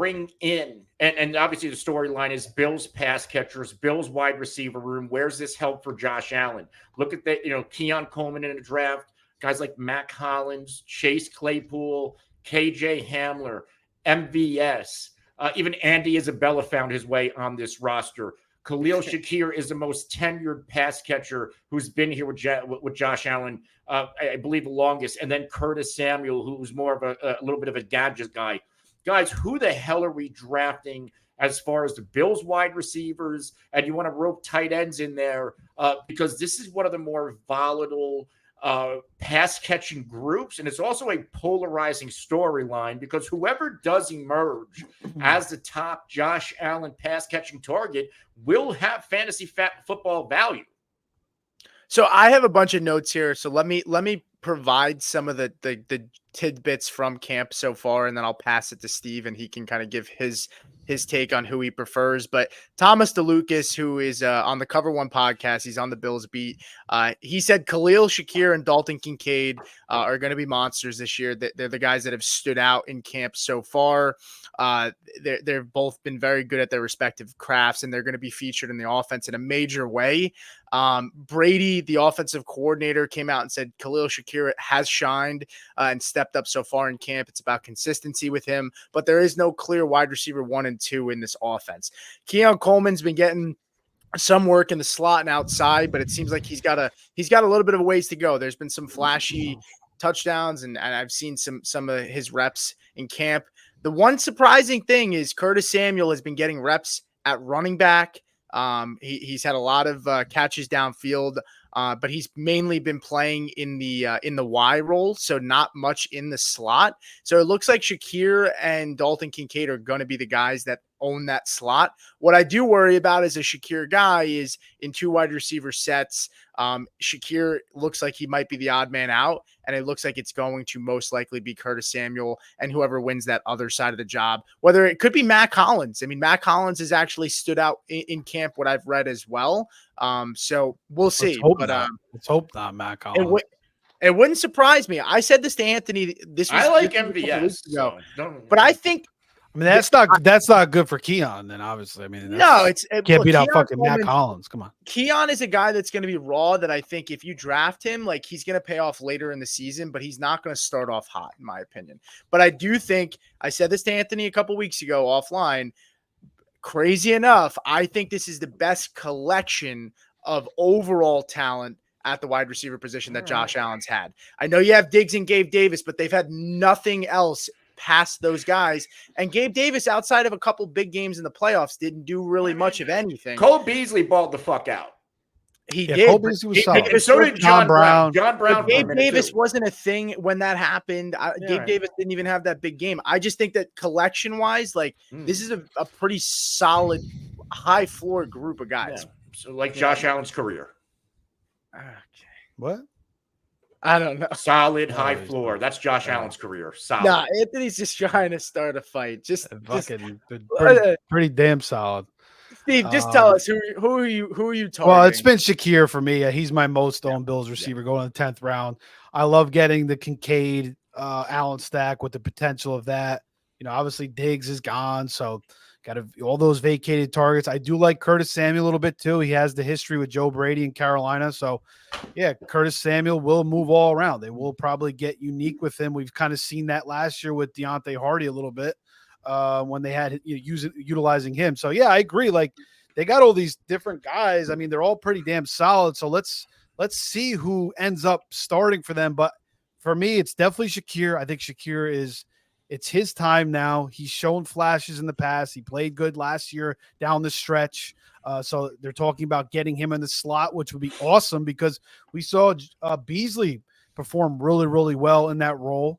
bring in, and obviously the storyline is Bills pass catchers, Bills wide receiver room. Where's this help for Josh Allen? Look at that, Keon Coleman in the draft, guys like Matt Collins, Chase Claypool, KJ Hamler, MVS, even Andy Isabella found his way on this roster. Khalil Shakir is the most tenured pass catcher who's been here with Josh Allen, I believe the longest. And then Curtis Samuel, who's more of a little bit of a gadget guy. Guys, who the hell are we drafting as far as the Bills wide receivers? And you want to rope tight ends in there because this is one of the more volatile pass-catching groups. And it's also a polarizing storyline because whoever does emerge as the top Josh Allen pass-catching target will have fantasy football value. So I have a bunch of notes here. So let me provide some of the tidbits from camp so far, and then I'll pass it to Steve, and he can kind of give his take on who he prefers. But Thomas DeLucas, who is on the Cover One podcast, he's on the Bills beat. He said Khalil Shakir and Dalton Kincaid are going to be monsters this year. They're the guys that have stood out in camp so far. They've both been very good at their respective crafts, and they're going to be featured in the offense in a major way. Brady, the offensive coordinator, came out and said Khalil Shakir has shined and stepped up so far in camp. It's about consistency with him, but there is no clear wide receiver 1 and 2 in this offense. Keon Coleman's been getting some work in the slot and outside, but it seems like he's got a little bit of a ways to go. There's been some flashy touchdowns, and I've seen some of his reps in camp. The one surprising thing is Curtis Samuel has been getting reps at running back. He's had a lot of catches downfield, but he's mainly been playing in the Y role, so not much in the slot. So it looks like Shakir and Dalton Kincaid are going to be the guys that own that slot. What I do worry about as a Shakir guy is in 2 wide receiver sets. Shakir looks like he might be the odd man out, and it looks like it's going to most likely be Curtis Samuel and whoever wins that other side of the job, whether it could be Matt Collins. I mean, Matt Collins has actually stood out in camp, what I've read as well. So we'll see. Let's hope not Matt Collins. It wouldn't surprise me. I said this to Anthony. I like MVS, but I think, I mean, that's not good for Keon. Then obviously, I mean, can't beat out fucking Matt Collins. Come on, Keon is a guy that's going to be raw. That I think if you draft him, like he's going to pay off later in the season, but he's not going to start off hot, in my opinion. But I do think I said this to Anthony a couple weeks ago offline. Crazy enough, I think this is the best collection of overall talent at the wide receiver position that Josh Allen's had. I know you have Diggs and Gabe Davis, but they've had nothing else past those guys. And Gabe Davis, outside of a couple big games in the playoffs, didn't do really much of anything. Cole Beasley balled the fuck out. He did. Cole Beasley was solid. So did John Brown. John Brown. Gabe Davis wasn't a thing when that happened. Gabe Davis didn't even have that big game. I just think that collection-wise, this is a pretty solid, high-floor group of guys. Yeah. So like Josh Allen's career. Okay. What? I don't know. Solid high floor. That's Josh Allen's career. Solid. Nah, Anthony's just trying to start a fight. Pretty damn solid. Steve, just tell us who are you targeting? Well, it's been Shakir for me. He's my most owned Bills receiver going in the 10th round. I love getting the Kincaid Allen stack with the potential of that. Obviously Diggs is gone, so got all those vacated targets. I do like Curtis Samuel a little bit too. He has the history with Joe Brady in Carolina. So, yeah, Curtis Samuel will move all around. They will probably get unique with him. We've kind of seen that last year with Deontay Hardy a little bit when they had utilizing him. So, yeah, I agree. Like, they got all these different guys. I mean, they're all pretty damn solid. So let's see who ends up starting for them. But for me, it's definitely Shakir. I think Shakir it's his time now. He's shown flashes in the past. He played good last year down the stretch. So they're talking about getting him in the slot, which would be awesome because we saw Beasley perform really, really well in that role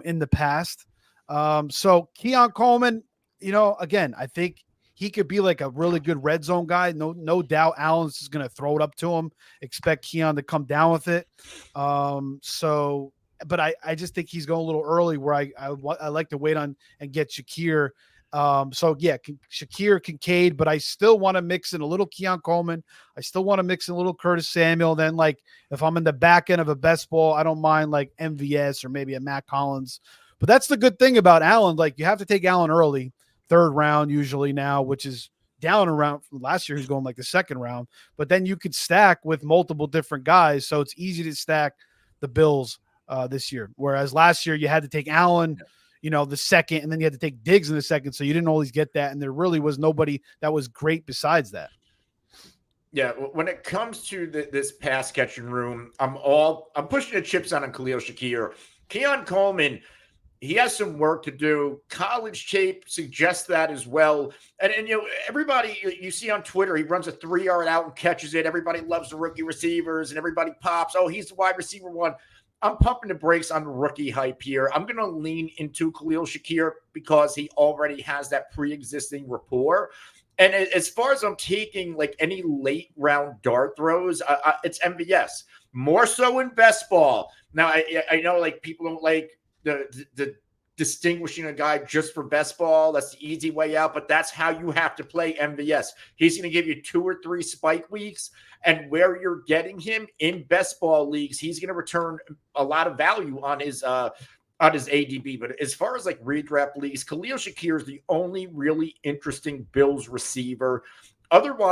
in the past. So Keon Coleman, again, I think he could be like a really good red zone guy. No doubt Allen's is going to throw it up to him. Expect Keon to come down with it. But I just think he's going a little early where I like to wait on and get Shakir. Shakir, Kincaid, but I still want to mix in a little Keon Coleman. I still want to mix in a little Curtis Samuel. Then, if I'm in the back end of a best ball, I don't mind like MVS or maybe a Matt Collins. But that's the good thing about Allen. Like, you have to take Allen early, 3rd round usually now, which is down around last year. He's going like the 2nd round, but then you could stack with multiple different guys. So it's easy to stack the Bills this year. Whereas last year you had to take Allen, the 2nd, and then you had to take Diggs in the 2nd. So you didn't always get that. And there really was nobody that was great besides that. Yeah, when it comes to this pass catching room, I'm pushing the chips on Khalil Shakir. Keon Coleman, he has some work to do. College tape suggests that as well. And everybody you see on Twitter, he runs a 3-yard out and catches it. Everybody loves the rookie receivers, and everybody pops. Oh, he's the wide receiver 1. I'm pumping the brakes on the rookie hype here. I'm going to lean into Khalil Shakir because he already has that pre-existing rapport. And as far as I'm taking like any late round dart throws, it's MVS, more so in best ball. Now, I know like people don't like the distinguishing a guy just for best ball. That's the easy way out, but that's how you have to play MVS. He's going to give you 2 or 3 spike weeks, and where you're getting him in best ball leagues, he's going to return a lot of value on his ADB. But as far as like redraft leagues, Khalil Shakir is the only really interesting Bills receiver. Otherwise,